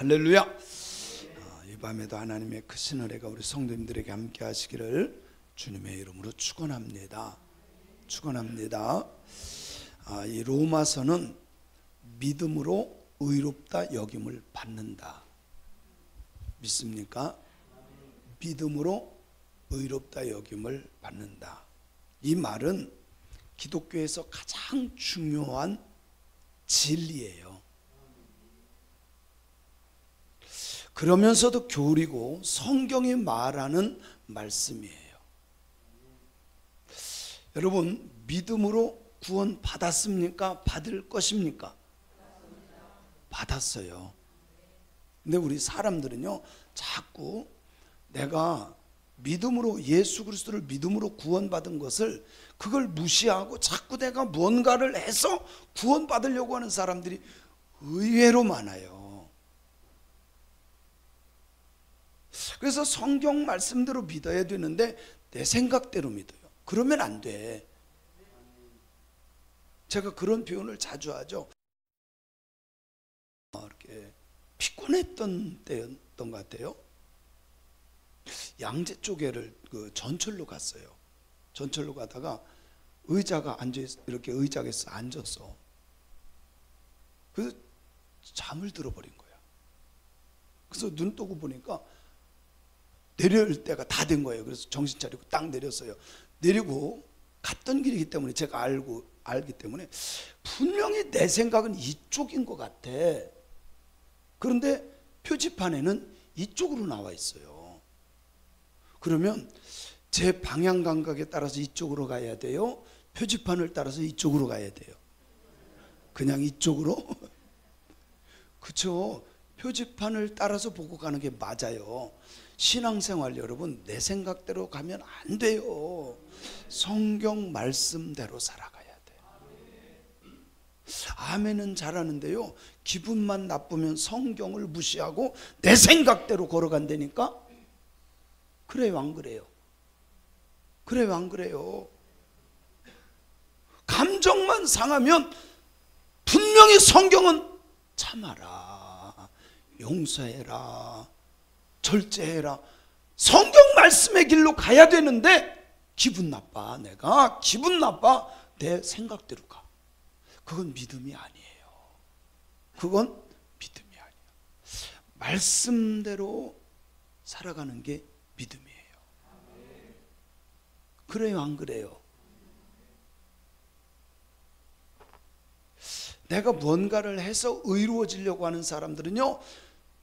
할렐루야. 이 밤에도 하나님의 크신 은혜가 우리 성도님들에게 함께 하시기를 주님의 이름으로 축원합니다. 축원합니다. 이 로마서는 믿음으로 의롭다 여김을 받는다. 믿습니까? 믿음으로 의롭다 여김을 받는다. 이 말은 기독교에서 가장 중요한 진리예요. 그러면서도 교리고 성경이 말하는 말씀이에요. 여러분, 믿음으로 구원 받았습니까? 받을 것입니까? 받았어요. 근데 우리 사람들은요, 자꾸 내가 믿음으로, 예수 그리스도를 믿음으로 구원받은 것을 그걸 무시하고 자꾸 내가 뭔가를 해서 구원받으려고 하는 사람들이 의외로 많아요. 그래서 성경 말씀대로 믿어야 되는데 내 생각대로 믿어요. 그러면 안 돼. 제가 그런 표현을 자주 하죠. 이렇게 피곤했던 때였던 것 같아요. 양재 쪽에를 전철로 갔어요. 전철로 가다가 의자가 이렇게 의자에서 앉았어. 그래서 잠을 들어버린 거야. 그래서 눈 뜨고 보니까 내릴 때가 다 된 거예요. 그래서 정신 차리고 딱 내렸어요. 내리고 갔던 길이기 때문에 제가 알기 때문에 분명히 내 생각은 이쪽인 것 같아. 그런데 표지판에는 이쪽으로 나와 있어요. 그러면 제 방향 감각에 따라서 이쪽으로 가야 돼요? 표지판을 따라서 이쪽으로 가야 돼요? 그냥 이쪽으로? 그렇죠. 표지판을 따라서 보고 가는 게 맞아요. 신앙생활 여러분, 내 생각대로 가면 안 돼요. 성경 말씀대로 살아가야 돼요. 아멘은 잘하는데요, 기분만 나쁘면 성경을 무시하고 내 생각대로 걸어간다니까? 그래요, 안 그래요? 그래요, 안 그래요? 감정만 상하면 분명히 성경은 참아라, 용서해라, 절제해라, 성경 말씀의 길로 가야 되는데 기분 나빠, 내가 기분 나빠, 내 생각대로 가. 그건 믿음이 아니에요. 그건 믿음이 아니에요. 말씀대로 살아가는 게 믿음이에요. 그래요, 안 그래요? 내가 뭔가를 해서 의로워지려고 하는 사람들은요,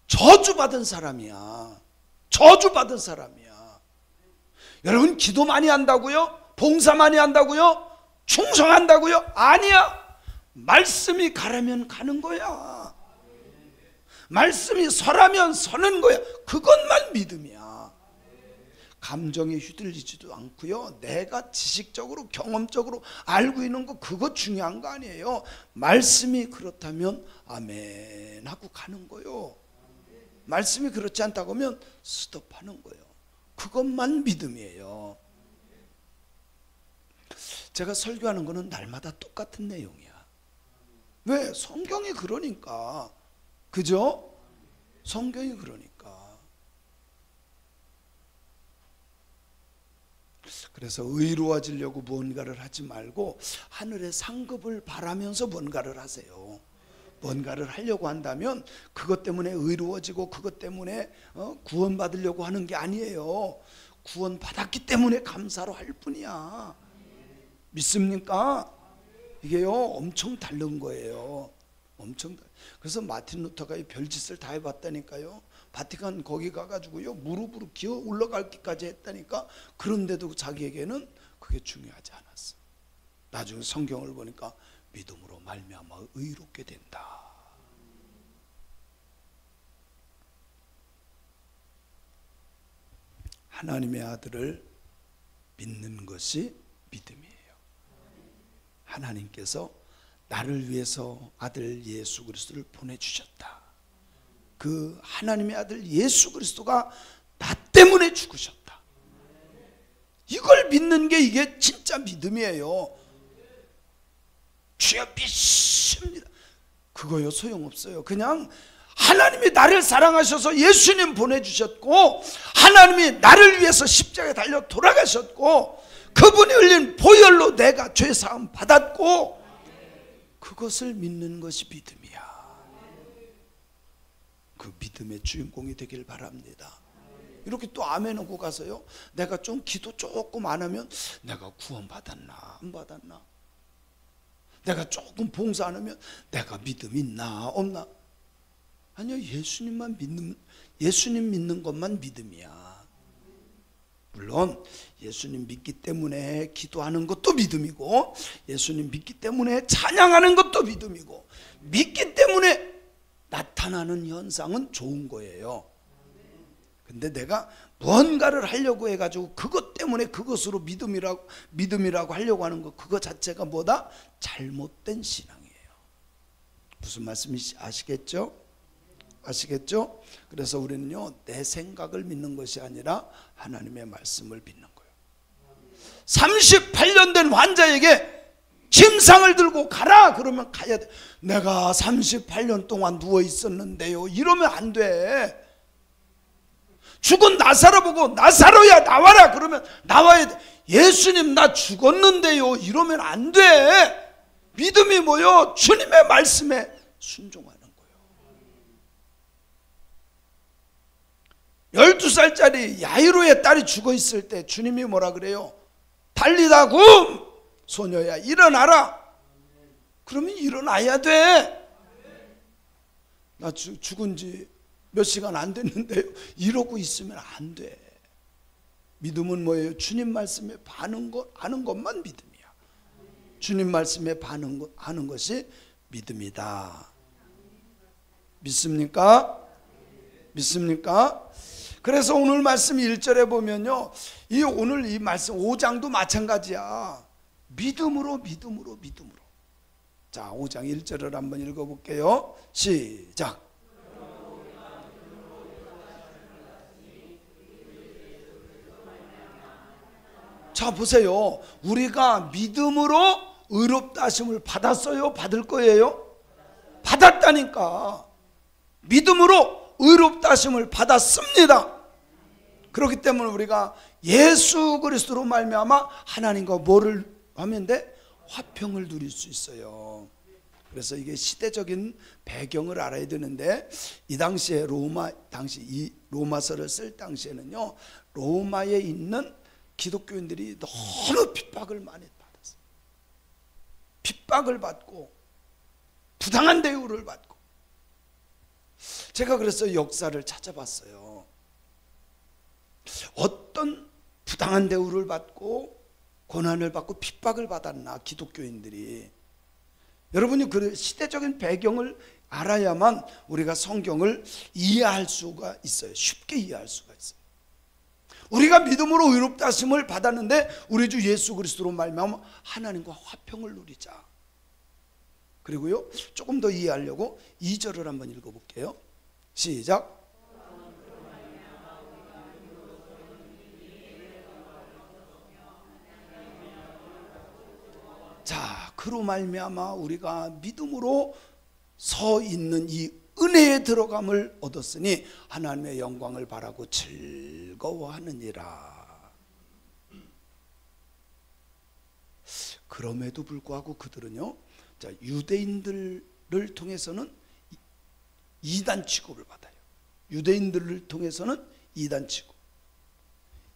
저주받은 사람이야. 저주받은 사람이야. 여러분, 기도 많이 한다고요? 봉사 많이 한다고요? 충성한다고요? 아니야. 말씀이 가라면 가는 거야. 말씀이 서라면 서는 거야. 그것만 믿음이야. 감정에 휘둘리지도 않고요, 내가 지식적으로 경험적으로 알고 있는 거, 그거 중요한 거 아니에요. 말씀이 그렇다면 아멘 하고 가는 거요. 말씀이 그렇지 않다고 하면 스톱하는 거예요. 그것만 믿음이에요. 제가 설교하는 거는 날마다 똑같은 내용이야. 왜? 성경이 그러니까. 그죠? 성경이 그러니까. 그래서 의로워지려고 무언가를 하지 말고 하늘의 상급을 바라면서 뭔가를 하세요. 뭔가를 하려고 한다면 그것 때문에 의로워지고 그것 때문에 구원받으려고 하는 게 아니에요. 구원받았기 때문에 감사로 할 뿐이야. 믿습니까? 이게요, 엄청 다른 거예요. 그래서 마틴 루터가 이 별짓을 다 해봤다니까요. 바티칸 거기 가가지고요, 무릎으로 기어 올라갈기까지 했다니까. 그런데도 자기에게는 그게 중요하지 않았어. 나중에 성경을 보니까 믿음으로 말미암아 의롭게 된다. 하나님의 아들을 믿는 것이 믿음이에요. 하나님께서 나를 위해서 아들 예수 그리스도를 보내주셨다. 그 하나님의 아들 예수 그리스도가 나 때문에 죽으셨다. 이걸 믿는 게 이게 진짜 믿음이에요. 주여 믿습니다. 그거요 소용없어요. 그냥 하나님이 나를 사랑하셔서 예수님 보내주셨고, 하나님이 나를 위해서 십자가에 달려 돌아가셨고, 그분이 흘린 보혈로 내가 죄사함 받았고, 그것을 믿는 것이 믿음이야. 그 믿음의 주인공이 되길 바랍니다. 이렇게 또 아멘 하고 가서요, 내가 좀 기도 조금 안 하면 내가 구원 받았나 안 받았나, 내가 조금 봉사 안 하면 내가 믿음 있나 없나. 아니요, 예수님 믿는 것만 믿음이야. 물론 예수님 믿기 때문에 기도하는 것도 믿음이고, 예수님 믿기 때문에 찬양하는 것도 믿음이고, 믿기 때문에 나타나는 현상은 좋은 거예요. 근데 내가 무언가를 하려고 해가지고 그것 때문에 그것으로 믿음이라고 하려고 하는 것, 그거 자체가 뭐다? 잘못된 신앙이에요. 무슨 말씀인지 아시겠죠? 아시겠죠? 그래서 우리는요, 내 생각을 믿는 것이 아니라 하나님의 말씀을 믿는 거예요. 38년 된 환자에게 침상을 들고 가라 그러면 가야 돼. 내가 38년 동안 누워 있었는데요, 이러면 안 돼. 죽은 나사로 보고 나사로야 나와라 그러면 나와야 돼. 예수님 나 죽었는데요, 이러면 안 돼. 믿음이 뭐요? 주님의 말씀에 순종하는 거예요. 12살짜리 야이로의 딸이 죽어 있을 때 주님이 뭐라 그래요? 달리다 굼, 소녀야 일어나라. 그러면 일어나야 돼. 나 죽은 지 몇 시간 안 됐는데요, 이러고 있으면 안 돼. 믿음은 뭐예요? 주님 말씀에 하는 것만 믿음이야. 주님 말씀에 하는 것이 믿음이다. 믿습니까? 믿습니까? 그래서 오늘 말씀 1절에 보면요, 오늘 이 말씀 5장도 마찬가지야. 믿음으로. 자, 5장 1절을 한번 읽어볼게요. 시작. 자, 보세요. 우리가 믿음으로 의롭다 하심을 받았어요? 받을 거예요? 받았다니까. 믿음으로 의롭다 하심을 받았습니다. 그렇기 때문에 우리가 예수 그리스도로 말미암아 하나님과 뭐를 하면 돼? 화평을 누릴 수 있어요. 그래서 이게 시대적인 배경을 알아야 되는데, 이 당시에 이 로마서를 쓸 당시에는요, 로마에 있는 기독교인들이 너무 핍박을 많이 받았어요. 핍박을 받고 부당한 대우를 받고. 제가 그래서 역사를 찾아봤어요. 어떤 부당한 대우를 받고 고난을 받고 핍박을 받았나, 기독교인들이. 여러분이 그 시대적인 배경을 알아야만 우리가 성경을 이해할 수가 있어요. 쉽게 이해할 수가 있어요. 우리가 믿음으로 의롭다 하심을 받았는데 우리 주 예수 그리스도로 말미암아 하나님과 화평을 누리자. 그리고요, 조금 더 이해하려고 2절을 한번 읽어볼게요. 시작. 자, 그로 말미암아 우리가 믿음으로 서 있는 이 은혜에 들어감을 얻었으니 하나님의 영광을 바라고 즐거워하느니라. 그럼에도 불구하고 그들은요, 자, 유대인들을 통해서는 이단 취급을 받아요. 유대인들을 통해서는 이단 취급,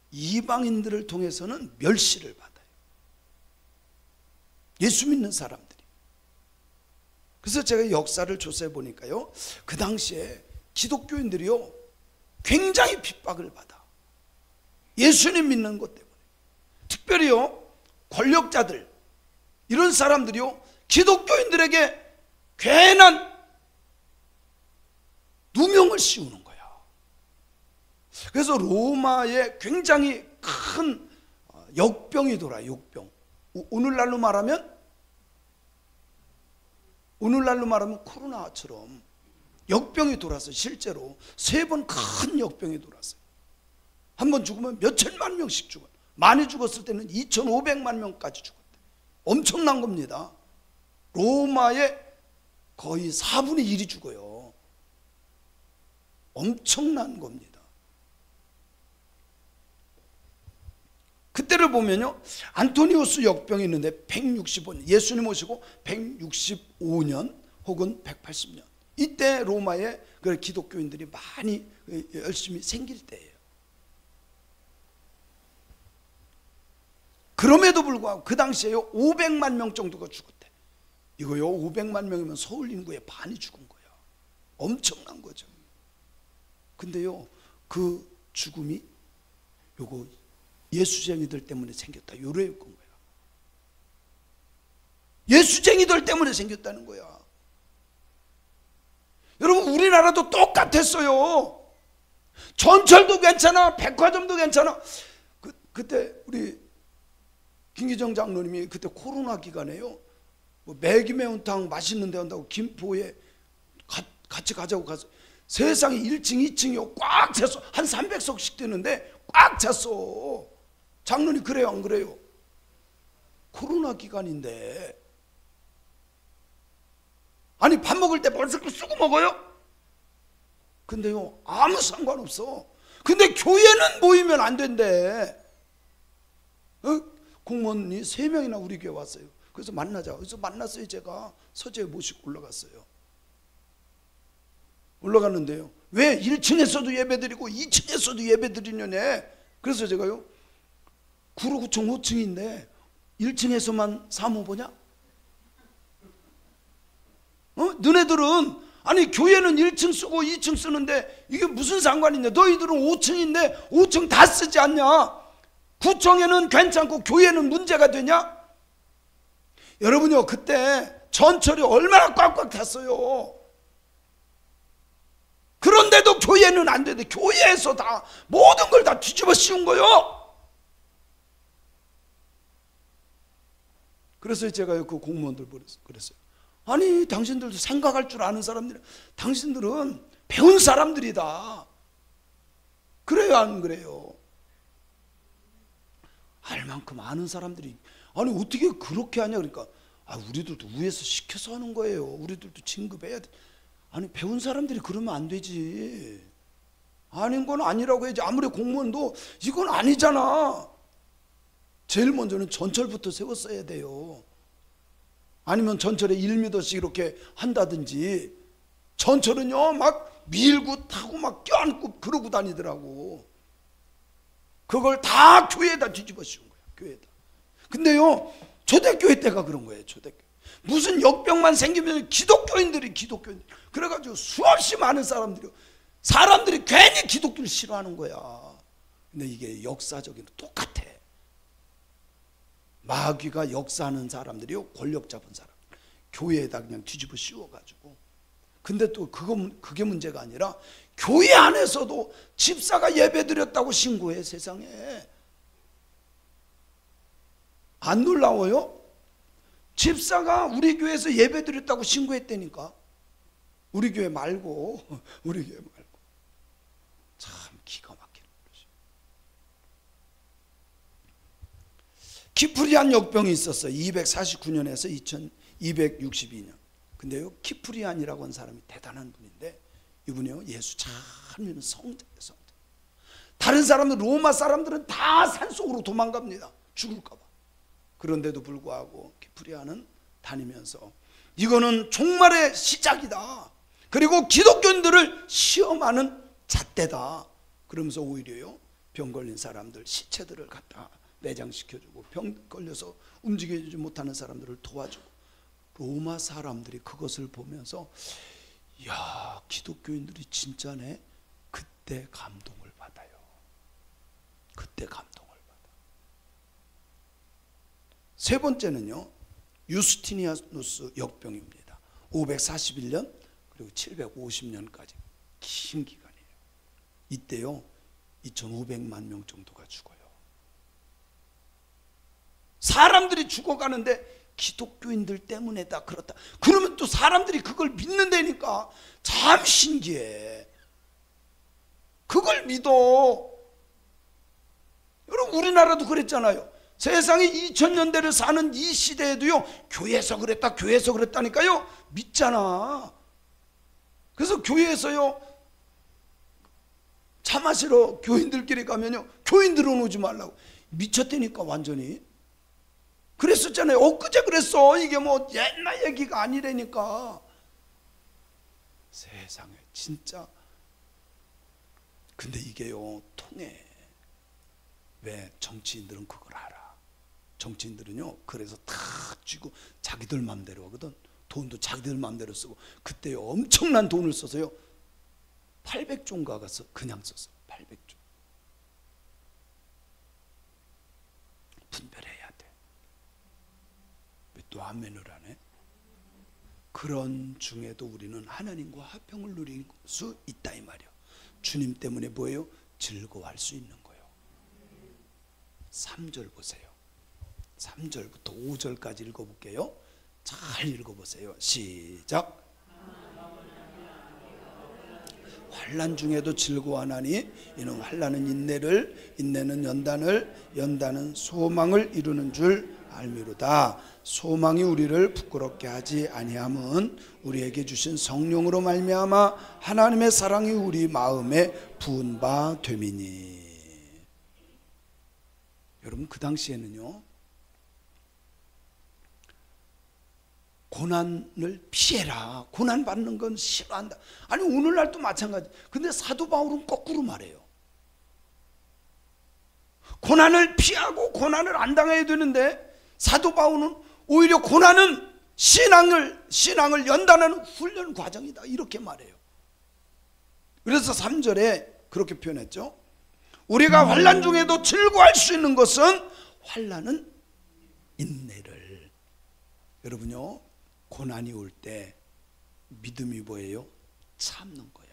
이방인들을 통해서는 멸시를 받아요. 예수 믿는 사람들이. 그래서 제가 역사를 조사해 보니까요, 그 당시에 기독교인들이요, 굉장히 핍박을 받아. 예수님 믿는 것 때문에. 특별히요, 권력자들, 이런 사람들이요, 기독교인들에게 괜한 누명을 씌우는 거야. 그래서 로마에 굉장히 큰 역병이 돌아요. 역병. 오늘날로 말하면 코로나처럼 역병이 돌았어요. 실제로 3번 큰 역병이 돌았어요. 한 번 죽으면 몇 천만 명씩 죽어요. 많이 죽었을 때는 2,500만 명까지 죽었대. 엄청난 겁니다. 로마의 거의 4분의 1이 죽어요. 엄청난 겁니다. 그때를 보면요, 안토니우스 역병이 있는데 165년, 예수님 오시고 165년 혹은 180년, 이때 로마에 기독교인들이 많이 열심히 생길 때예요. 그럼에도 불구하고 그 당시에요 500만 명 정도가 죽었대. 이거요 500만 명이면 서울 인구의 반이 죽은 거야. 엄청난 거죠. 근데요 그 죽음이 요거 예수쟁이들 때문에 생겼다, 요래 건 거야. 예수쟁이들 때문에 생겼다는 거야. 여러분 우리나라도 똑같았어요. 전철도 괜찮아, 백화점도 괜찮아. 그때 우리 김기정 장로님이 그때 코로나 기간에요, 뭐 매기 매운탕 맛있는 데 한다고 김포에 같이 가자고 가서 세상에 1층 2층이요 꽉 찼어. 한 300석씩 되는데 꽉 찼어. 장로님 그래요 안 그래요? 코로나 기간인데. 아니 밥 먹을 때 벌써 쓰고 먹어요? 근데요 아무 상관없어. 근데 교회는 모이면 안 된대. 공무원이 3명이나 우리 교회 왔어요. 그래서 만나자. 그래서 만났어요. 제가 서재에 모시고 올라갔어요. 올라갔는데요, 왜 1층에서도 예배드리고 2층에서도 예배드리냐네. 그래서 제가요 9로 9층 5층인데 1층에서만 사모 보냐? 너네들은 아니 교회는 1층 쓰고 2층 쓰는데 이게 무슨 상관이냐? 너희들은 5층인데 5층 다 쓰지 않냐? 구청에는 괜찮고 교회는 문제가 되냐? 여러분요 그때 전철이 얼마나 꽉꽉 탔어요. 그런데도 교회는 안 되는데 교회에서 다 모든 걸 다 뒤집어 씌운 거요. 그래서 제가 그 공무원들 그랬어요. 아니 당신들도 생각할 줄 아는 사람들이, 당신들은 배운 사람들이다. 그래요 안 그래요? 알 만큼 아는 사람들이 아니 어떻게 그렇게 하냐. 그러니까 우리들도 위에서 시켜서 하는 거예요. 우리들도 진급해야 돼. 아니 배운 사람들이 그러면 안 되지. 아닌 건 아니라고 해야지. 아무리 공무원도 이건 아니잖아. 제일 먼저는 전철부터 세웠어야 돼요. 아니면 전철에 1m씩 이렇게 한다든지. 전철은요 막 밀고 타고 막 껴안고 그러고 다니더라고. 그걸 다 교회에다 뒤집어 씌운 거야. 교회에다. 근데요 초대교회 때가 그런 거예요. 초대교회 무슨 역병만 생기면 기독교인들이 그래가지고 수없이 많은 사람들이 괜히 기독교를 싫어하는 거야. 근데 이게 역사적인 똑같아. 마귀가 역사하는 사람들이요 권력 잡은 사람 교회에다 그냥 뒤집어 씌워가지고. 근데 또 그게 문제가 아니라 교회 안에서도 집사가 예배드렸다고 신고해. 세상에 안 놀라워요? 집사가 우리 교회에서 예배드렸다고 신고했다니까. 우리 교회 말고 참 기가 막히는 거지. 키프리안 역병이 있었어요. 249년에서 2262년. 근데요 키프리안이라고 하는 사람이 대단한 분인데, 이분이요 예수 잘 믿는 성자예요. 성자. 다른 사람들, 로마 사람들은 다 산속으로 도망갑니다. 죽을까 봐. 그런데도 불구하고 키프리안은 다니면서 이거는 종말의 시작이다. 그리고 기독교인들을 시험하는 잣대다. 그러면서 오히려요 병 걸린 사람들 시체들을 갖다 내장시켜주고, 병 걸려서 움직이지 못하는 사람들을 도와주고. 로마 사람들이 그것을 보면서 야 기독교인들이 진짜네. 그때 감동을 받아요. 그때 감동을 받아. 세 번째는요 유스티니아누스 역병입니다. 541년 그리고 750년까지 긴 기간이에요. 이때요 2,500만 명 정도가 죽어요. 사람들이 죽어가는데 기독교인들 때문에다 그렇다. 그러면 또 사람들이 그걸 믿는다니까 참 신기해. 그걸 믿어. 여러분 우리나라도 그랬잖아요. 세상에 2000년대를 사는 이 시대에도요 교회에서 그랬다니까요. 믿잖아. 그래서 교회에서요 차 마시러 교인들끼리 가면요, 교인들은 오지 말라고. 미쳤다니까 완전히. 그랬었잖아요. 엊그제 그랬어. 이게 뭐 옛날 얘기가 아니라니까. 세상에 진짜. 근데 이게요 통해. 왜? 정치인들은 그걸 알아. 정치인들은요 그래서 다 쥐고 자기들 맘대로 하거든. 돈도 자기들 맘대로 쓰고. 그때 엄청난 돈을 써서요 800조인가 가서 그냥 썼어. 800조. 분별해야 돼. 왜 또 아멘을 안 해? 그런 중에도 우리는 하나님과 화평을 누릴 수 있다 이 말이야. 주님 때문에 뭐예요? 즐거워할 수 있는 거예요. 3절 보세요. 3절부터 5절까지 읽어볼게요. 잘 읽어보세요. 시작. 환난 중에도 즐거워하나니 이는 환난은 인내를, 인내는 연단을, 연단은 소망을 이루는 줄 알미로다. 소망이 우리를 부끄럽게 하지 아니함은 우리에게 주신 성령으로 말미암아 하나님의 사랑이 우리 마음에 부은 바 됨이니. 여러분 그 당시에는요 고난을 피해라. 고난 받는 건 싫어한다. 아니 오늘날도 마찬가지. 근데 사도 바울은 거꾸로 말해요. 고난을 피하고 고난을 안 당해야 되는데 사도 바울은 오히려 고난은 신앙을 연단하는 훈련 과정이다 이렇게 말해요. 그래서 3절에 그렇게 표현했죠. 우리가 환난 중에도 즐거워할 수 있는 것은 환난은 인내를. 여러분요 고난이 올 때 믿음이 뭐예요? 참는 거야.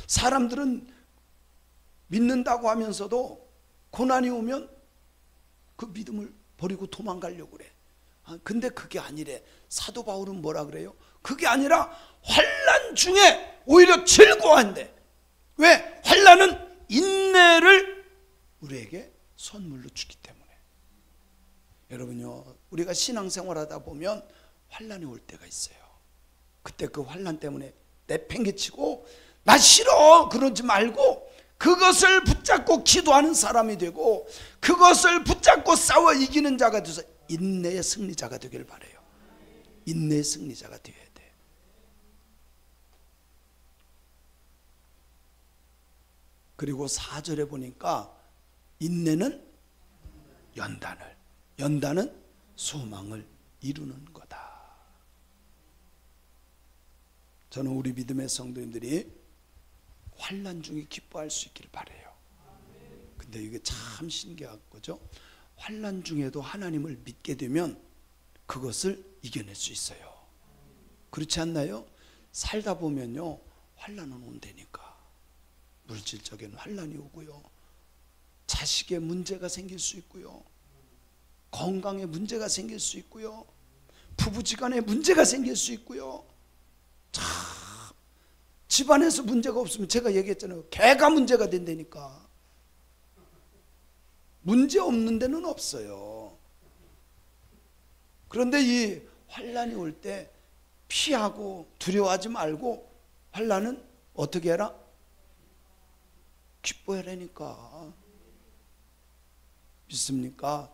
사람들은 믿는다고 하면서도 고난이 오면 그 믿음을 버리고 도망가려고 그래. 근데 그게 아니래. 사도 바울은 뭐라 그래요? 그게 아니라 환난 중에 오히려 즐거워한대. 왜? 환난은 인내를 우리에게 선물로 주기 때문에. 여러분요 우리가 신앙생활 하다 보면 환난이 올 때가 있어요. 그때 그 환난 때문에 내팽개치고 나 싫어 그러지 말고 그것을 붙잡고 기도하는 사람이 되고 그것을 붙잡고 싸워 이기는 자가 돼서 인내의 승리자가 되길 바라요. 인내의 승리자가 되어야 돼. 그리고 4절에 보니까 인내는 연단을, 연단은 소망을 이루는 거다. 저는 우리 믿음의 성도님들이 환난 중에 기뻐할 수 있기를 바라요. 근데 이게 참 신기한 거죠. 환난 중에도 하나님을 믿게 되면 그것을 이겨낼 수 있어요. 그렇지 않나요? 살다 보면요 환난은 온다니까. 물질적인 환난이 오고요, 자식의 문제가 생길 수 있고요, 건강에 문제가 생길 수 있고요, 부부지간에 문제가 생길 수 있고요. 참 집안에서 문제가 없으면 제가 얘기했잖아요. 개가 문제가 된다니까. 문제 없는 데는 없어요. 그런데 이 환난이 올 때 피하고 두려워하지 말고 환난은 어떻게 해라? 기뻐해라니까. 믿습니까?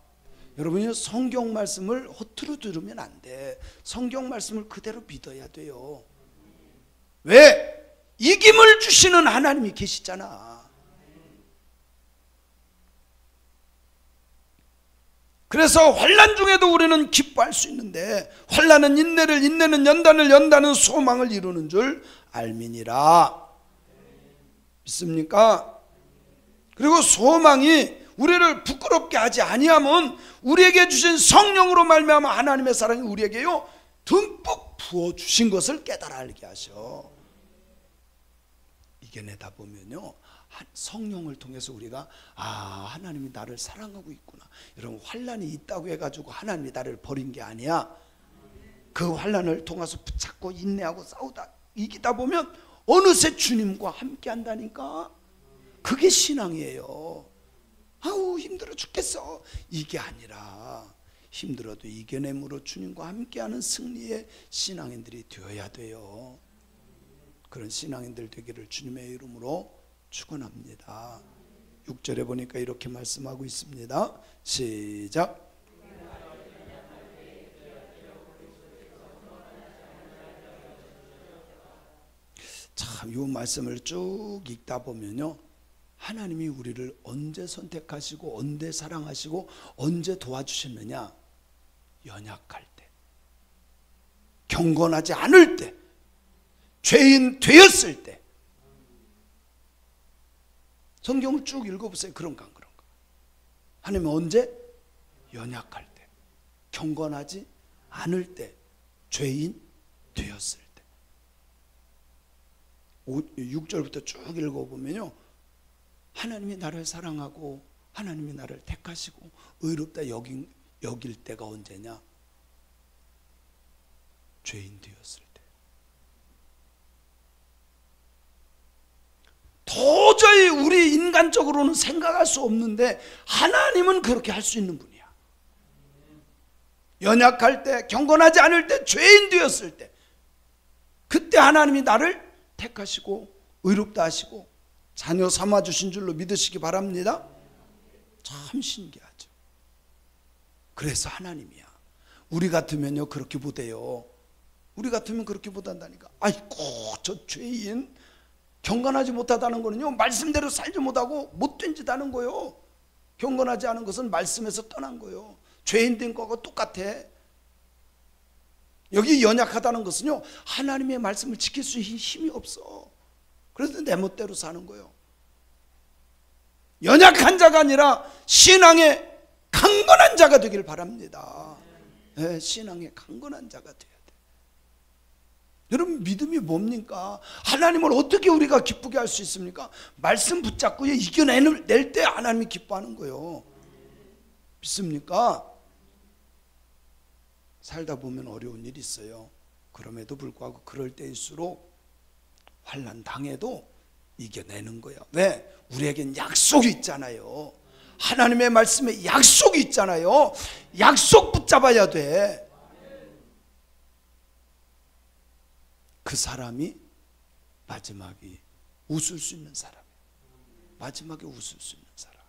여러분이 성경 말씀을 허투루 들으면 안 돼. 성경 말씀을 그대로 믿어야 돼요. 왜? 이김을 주시는 하나님이 계시잖아. 그래서 환난 중에도 우리는 기뻐할 수 있는데 환난은 인내를, 인내는 연단을, 연단은 소망을 이루는 줄 알미니라. 믿습니까? 그리고 소망이 우리를 부끄럽게 하지 아니하면 우리에게 주신 성령으로 말미암아 하나님의 사랑이 우리에게요 듬뿍 부어주신 것을 깨달아 알게 하셔. 이겨내다 보면요 성령을 통해서 우리가 하나님이 나를 사랑하고 있구나. 여러분 환난이 있다고 해가지고 하나님이 나를 버린 게 아니야. 그 환난을 통해서 붙잡고 인내하고 싸우다 이기다 보면 어느새 주님과 함께 한다니까. 그게 신앙이에요. 아우 힘들어 죽겠어 이게 아니라 힘들어도 이겨냄으로 주님과 함께하는 승리의 신앙인들이 되어야 돼요. 그런 신앙인들 되기를 주님의 이름으로 축원합니다. 6절에 보니까 이렇게 말씀하고 있습니다. 시작. 참, 이 말씀을 쭉 읽다 보면요, 하나님이 우리를 언제 선택하시고 언제 사랑하시고 언제 도와주셨느냐? 연약할 때, 경건하지 않을 때, 죄인 되었을 때. 성경을 쭉 읽어보세요. 그런가 안 그런가? 하나님은 언제? 연약할 때, 경건하지 않을 때, 죄인 되었을 때. 6절부터 쭉 읽어보면요, 하나님이 나를 사랑하고 하나님이 나를 택하시고 의롭다 여길 때가 언제냐? 죄인 되었을 때. 도저히 우리 인간적으로는 생각할 수 없는데 하나님은 그렇게 할 수 있는 분이야. 연약할 때, 경건하지 않을 때, 죄인 되었을 때, 그때 하나님이 나를 택하시고 의롭다 하시고 자녀 삼아주신 줄로 믿으시기 바랍니다. 참 신기하죠. 그래서 하나님이야. 우리 같으면요 그렇게 못해요. 우리 같으면 그렇게 못한다니까. 아이고, 저 죄인, 경건하지 못하다는 거는요, 말씀대로 살지 못하고 못된 짓 하는 거요. 경건하지 않은 것은 말씀에서 떠난 거요. 죄인 된 거하고 똑같아. 여기 연약하다는 것은요, 하나님의 말씀을 지킬 수 있는 힘이 없어. 그래서 내 멋대로 사는 거예요. 연약한 자가 아니라 신앙의 강건한 자가 되길 바랍니다. 네, 신앙의 강건한 자가 돼야 돼. 여러분, 믿음이 뭡니까? 하나님을 어떻게 우리가 기쁘게 할 수 있습니까? 말씀 붙잡고 이겨낼 때 하나님이 기뻐하는 거예요. 믿습니까? 살다 보면 어려운 일이 있어요. 그럼에도 불구하고 그럴 때일수록 환난 당해도 이겨내는 거예요. 왜? 우리에겐 약속이 있잖아요. 하나님의 말씀에 약속이 있잖아요. 약속 붙잡아야 돼. 그 사람이 마지막에 웃을 수 있는 사람이에요. 마지막에 웃을 수 있는 사람.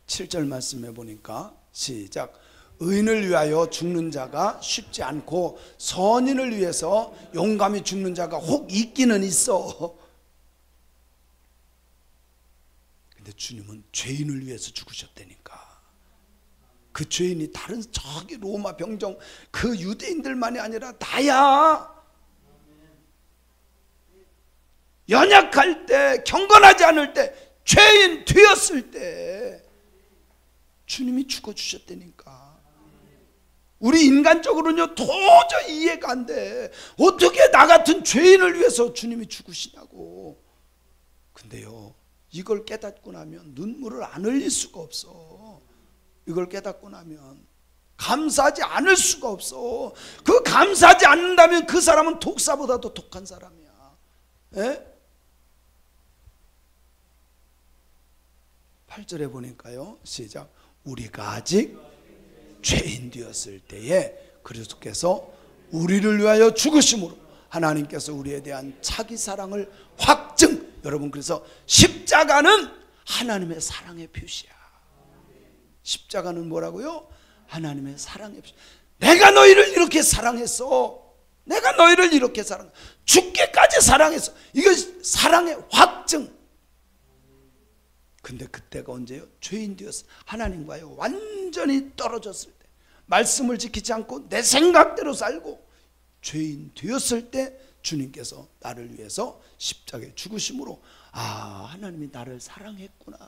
7절 말씀해 보니까 시작. 의인을 위하여 죽는 자가 쉽지 않고 선인을 위해서 용감히 죽는 자가 혹 있기는 있어. 근데 주님은 죄인을 위해서 죽으셨다니까. 그 죄인이 다른 저기 로마 병정 그 유대인들만이 아니라 나야. 연약할 때, 경건하지 않을 때, 죄인 되었을 때 주님이 죽어주셨다니까. 우리 인간적으로는요 도저히 이해가 안 돼. 어떻게 나 같은 죄인을 위해서 주님이 죽으시냐고. 근데요, 이걸 깨닫고 나면 눈물을 안 흘릴 수가 없어. 이걸 깨닫고 나면 감사하지 않을 수가 없어. 그 감사하지 않는다면 그 사람은 독사보다도 독한 사람이야. 에? 8절에 보니까요, 시작. 우리가 아직 죄인 되었을 때에 그리스도께서 우리를 위하여 죽으심으로 하나님께서 우리에 대한 자기 사랑을 확증. 여러분, 그래서 십자가는 하나님의 사랑의 표시야. 십자가는 뭐라고요? 하나님의 사랑의 표시. 내가 너희를 이렇게 사랑했어. 내가 너희를 이렇게 사랑했어. 죽기까지 사랑했어. 이거 사랑의 확증. 근데 그때가 언제요? 죄인 되었어. 하나님과요 완전히 떨어졌을 때, 말씀을 지키지 않고 내 생각대로 살고 죄인 되었을 때 주님께서 나를 위해서 십자가에 죽으심으로 하나님이 나를 사랑했구나.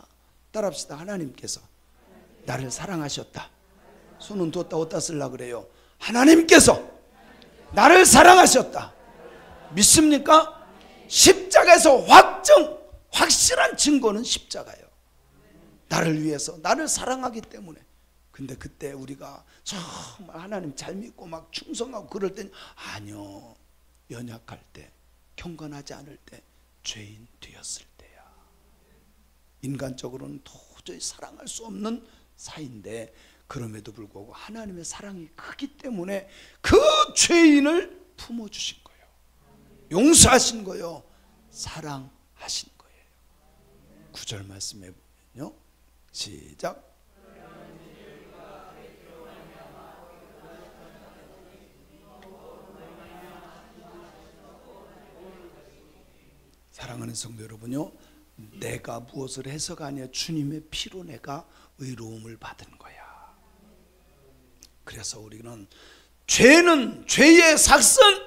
따라합시다. 하나님께서 나를 사랑하셨다. 손은 뒀다 어디다 쓰려고 그래요? 하나님께서 나를 사랑하셨다. 믿습니까? 십자가에서 확실한 증거는 십자가예요. 나를 위해서, 나를 사랑하기 때문에. 근데 그때 우리가 정말 하나님 잘 믿고 막 충성하고 그럴 때는 아니요. 연약할 때, 경건하지 않을 때, 죄인 되었을 때야. 인간적으로는 도저히 사랑할 수 없는 사이인데 그럼에도 불구하고 하나님의 사랑이 크기 때문에 그 죄인을 품어주신 거예요. 용서하신 거예요. 사랑하신 거예요. 9절 말씀해 보면요, 시작. 사랑하는 성도 여러분요, 내가 무엇을 해서가 아니라 주님의 피로 내가 의로움을 받은 거야. 그래서 우리는 죄는, 죄의 삭은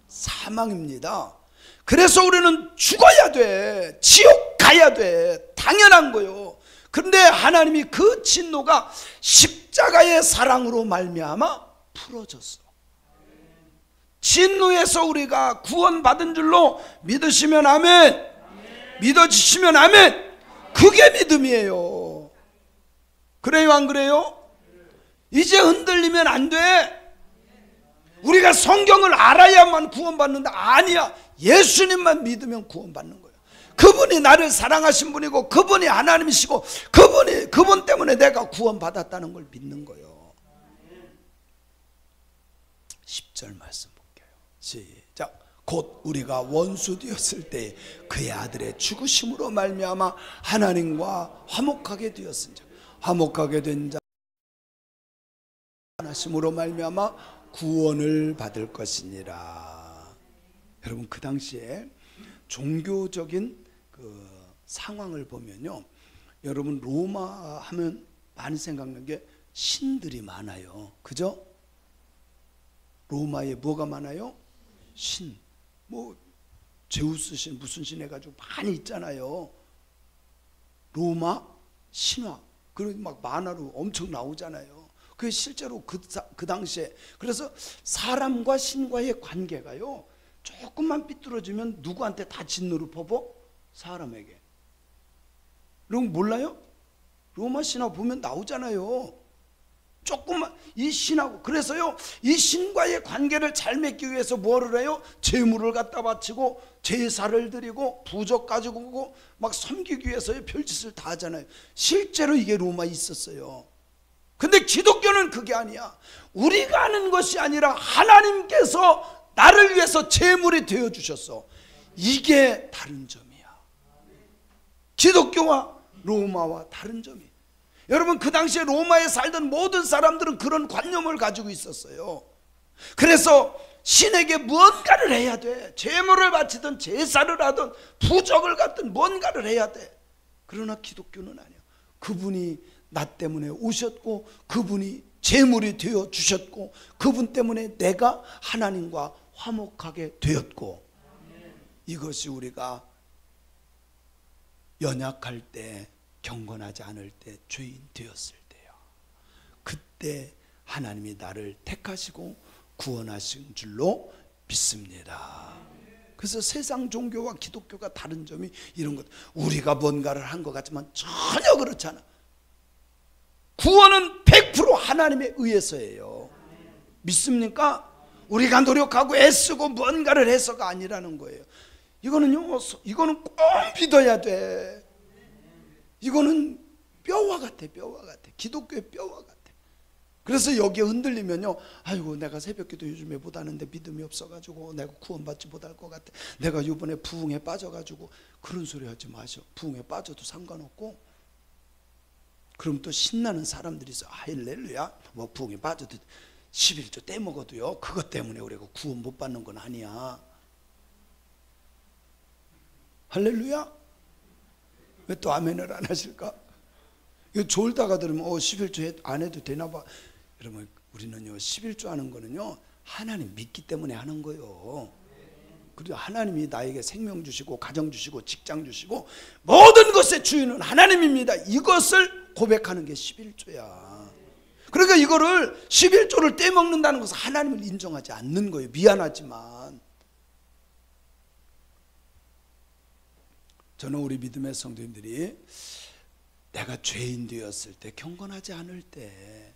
사망입니다. 그래서 우리는 죽어야 돼. 지옥 가야 돼. 당연한 거요. 그런데 하나님이 그 진노가 십자가의 사랑으로 말미암아 풀어졌어. 진노에서 우리가 구원받은 줄로 믿으시면 아멘, 믿어지시면 아멘. 그게 믿음이에요. 그래요, 안 그래요? 이제 흔들리면 안 돼. 우리가 성경을 알아야만 구원받는다. 아니야. 예수님만 믿으면 구원받는 거예요. 그분이 나를 사랑하신 분이고, 그분이 하나님이시고, 그분 때문에 내가 구원받았다는 걸 믿는 거예요. 10절 말씀 볼게요. 시작. 곧 우리가 원수 되었을 때 그의 아들의 죽으심으로 말미암아 하나님과 화목하게 되었은즉, 화목하게 된 자 하심으로 말미암아 구원을 받을 것이니라. 여러분, 그 당시에 종교적인 그 상황을 보면요, 여러분 로마 하면 많이 생각나는 게 신들이 많아요. 그죠? 로마에 뭐가 많아요? 신. 뭐 제우스 신, 무슨 신 해가지고 많이 있잖아요. 로마 신화. 그리고 막 만화로 엄청 나오잖아요. 그게 실제로 그 당시에, 그래서 사람과 신과의 관계가요, 조금만 삐뚤어지면 누구한테 다 진노를 퍼부? 사람에게. 여러분 몰라요? 로마 신화 보면 나오잖아요. 조금만 이 신하고. 그래서요, 이 신과의 관계를 잘 맺기 위해서 뭐를 해요? 제물을 갖다 바치고 제사를 드리고 부적 가지고 오고 막 섬기기 위해서 별짓을 다 하잖아요. 실제로 이게 로마에 있었어요. 근데 기독교는 그게 아니야. 우리가 하는 것이 아니라 하나님께서 나를 위해서 제물이 되어 주셨어. 이게 다른 점이야. 기독교와 로마와 다른 점이. 여러분, 그 당시에 로마에 살던 모든 사람들은 그런 관념을 가지고 있었어요. 그래서 신에게 무언가를 해야 돼. 제물을 바치든 제사를 하든 부적을 갖든 뭔가를 해야 돼. 그러나 기독교는 아니야. 그분이 나 때문에 오셨고, 그분이 제물이 되어 주셨고, 그분 때문에 내가 하나님과 화목하게 되었고, 이것이 우리가 연약할 때, 경건하지 않을 때, 죄인 되었을 때요, 그때 하나님이 나를 택하시고 구원하신 줄로 믿습니다. 그래서 세상 종교와 기독교가 다른 점이 이런 것. 우리가 뭔가를 한 것 같지만 전혀 그렇지 않아. 구원은 100% 하나님에 의해서예요. 믿습니까? 우리가 노력하고 애쓰고 뭔가를 해서가 아니라는 거예요. 이거는 꼭 믿어야 돼. 이거는 뼈와 같아. 뼈와 같아. 기독교의 뼈와 같아. 그래서 여기에 흔들리면요, 아이고 내가 새벽기도 요즘에 못하는데 믿음이 없어가지고 내가 구원받지 못할 것 같아. 내가 이번에 부흥에 빠져가지고. 그런 소리 하지 마셔. 부흥에 빠져도 상관없고, 그럼 또 신나는 사람들이 있어. 할렐루야, 뭐 부흥에 빠져도 11조 떼먹어도요, 그것 때문에 우리가 구원 못 받는 건 아니야. 할렐루야? 왜 또 아멘을 안 하실까? 이거 졸다가 들으면 11조 안 해도 되나 봐. 여러분, 우리는요 11조 하는 거는요 하나님 믿기 때문에 하는 거예요. 그리고 하나님이 나에게 생명 주시고 가정 주시고 직장 주시고 모든 것의 주인은 하나님입니다. 이것을 고백하는 게 11조야. 그러니까 이거를 11조를 떼먹는다는 것은 하나님을 인정하지 않는 거예요. 미안하지만. 저는 우리 믿음의 성도님들이 내가 죄인 되었을 때, 경건하지 않을 때,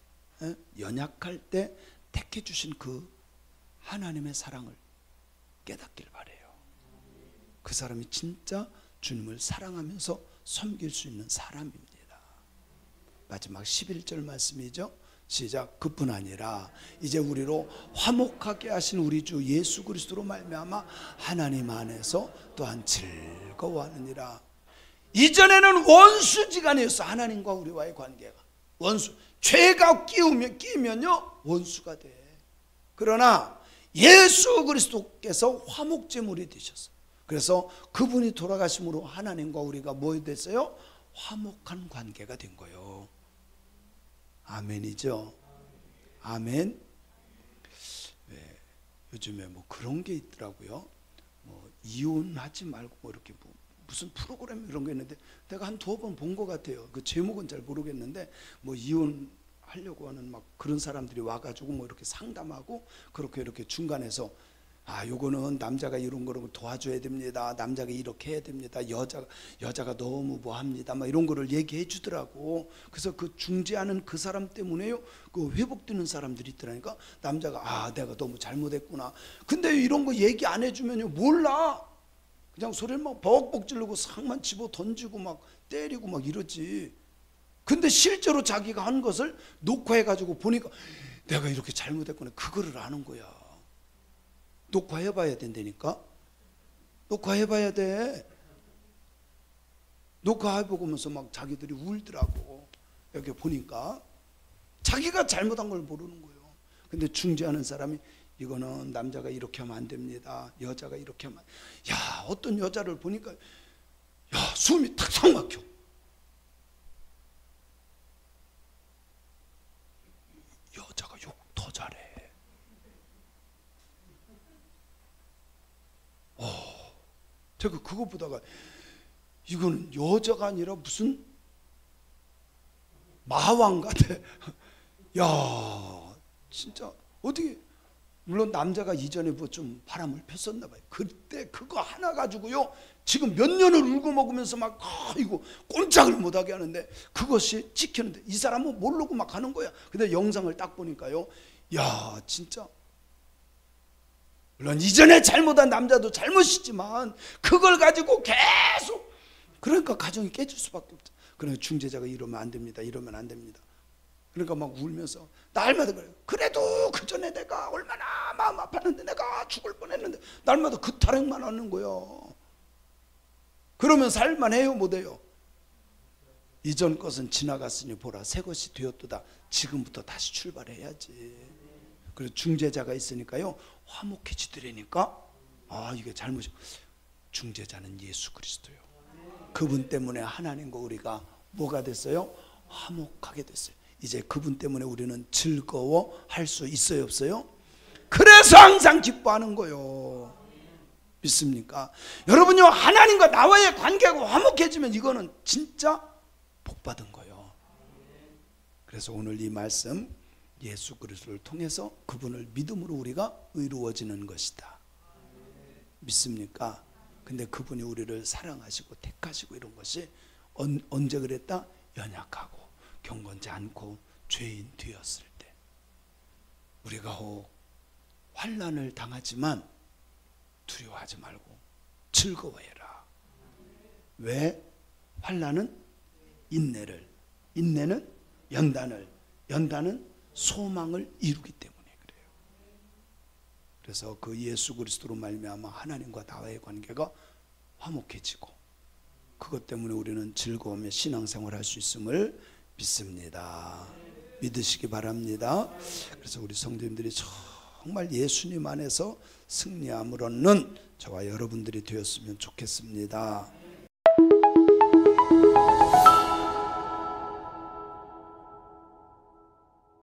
연약할 때 택해 주신 그 하나님의 사랑을 깨닫길 바래요. 그 사람이 진짜 주님을 사랑하면서 섬길 수 있는 사람입니다. 마지막 11절 말씀이죠. 시작. 그뿐 아니라 이제 우리로 화목하게 하신 우리 주 예수 그리스도로 말미암아 하나님 안에서 또한 즐거워하느니라. 이전에는 원수지간이었어. 하나님과 우리와의 관계가 원수. 죄가 끼면요 원수가 돼. 그러나 예수 그리스도께서 화목제물이 되셨어요. 그래서 그분이 돌아가심으로 하나님과 우리가 뭐 됐어요? 화목한 관계가 된 거예요. 아멘이죠. 아멘. 네, 요즘에 뭐 그런 게 있더라고요. 뭐 이혼하지 말고 뭐 이렇게 뭐 무슨 프로그램 이런 거 있는데 내가 한 2번 본 것 같아요. 그 제목은 잘 모르겠는데 뭐 이혼하려고 하는 막 그런 사람들이 와가지고 뭐 이렇게 상담하고 그렇게 이렇게 중간에서 요거는 남자가 이런 거를 도와줘야 됩니다. 남자가 이렇게 해야 됩니다. 여자가 너무 뭐합니다. 막 이런 거를 얘기해 주더라고. 그래서 그 중재하는 그 사람 때문에요. 그 회복되는 사람들이 있더라니까. 남자가 내가 너무 잘못했구나. 근데 이런 거 얘기 안 해주면요 몰라. 그냥 소리를 막 벅벅 지르고 상만 집어 던지고 막 때리고 막 이러지. 근데 실제로 자기가 한 것을 녹화해가지고 보니까 내가 이렇게 잘못했구나. 그거를 아는 거야. 녹화해봐야 된다니까. 녹화해봐야 돼. 녹화해보면서 막 자기들이 울더라고. 여기 보니까 자기가 잘못한 걸 모르는 거예요. 근데 중재하는 사람이 이거는 남자가 이렇게 하면 안 됩니다. 여자가 이렇게 하면. 야, 어떤 여자를 보니까 야, 숨이 탁탁 막혀. 여자가 욕 더 잘해. 제가 그거 보다가 이거는 여자가 아니라 무슨 마왕 같아. 야, 진짜 어떻게. 물론 남자가 이전에 뭐 좀 바람을 폈었나 봐요. 그때 그거 하나 가지고요 지금 몇 년을 울고 먹으면서 막 이거 꼼짝을 못하게 하는데 그것이 찍히는데 이 사람은 모르고 막 하는 거야. 근데 영상을 딱 보니까요, 야 진짜 물론 이전에 잘못한 남자도 잘못이지만 그걸 가지고 계속, 그러니까 가정이 깨질 수밖에 없죠. 그러니까 중재자가 이러면 안 됩니다. 이러면 안 됩니다. 그러니까 막 울면서 날마다 그래요. 그래도 그 전에 내가 얼마나 마음 아팠는데 내가 죽을 뻔했는데 날마다 그 타령만 하는 거예요. 그러면 살만해요, 못해요? 이전 것은 지나갔으니 보라 새 것이 되었도다. 지금부터 다시 출발해야지. 그래서 중재자가 있으니까요 화목해지더라니까. 이게 잘못이. 중재자는 예수 그리스도요. 그분 때문에 하나님과 우리가 뭐가 됐어요? 화목하게 됐어요. 이제 그분 때문에 우리는 즐거워할 수 있어요, 없어요? 그래서 항상 기뻐하는 거예요. 믿습니까? 여러분요, 하나님과 나와의 관계가 화목해지면 이거는 진짜 복받은 거예요. 그래서 오늘 이 말씀, 예수 그리스도를 통해서 그분을 믿음으로 우리가 의로워지는 것이다. 믿습니까? 근데 그분이 우리를 사랑하시고 택하시고 이런 것이 언제 그랬다? 연약하고 경건치 않고 죄인 되었을 때. 우리가 혹 환난을 당하지만 두려워하지 말고 즐거워해라. 왜? 환난은 인내를, 인내는 연단을, 연단은 소망을 이루기 때문에 그래요. 그래서 그 예수 그리스도로 말미암아 하나님과 나와의 관계가 화목해지고 그것 때문에 우리는 즐거우며 신앙생활할 수 있음을 믿습니다. 믿으시기 바랍니다. 그래서 우리 성도님들이 정말 예수님 안에서 승리함을 얻는 저와 여러분들이 되었으면 좋겠습니다.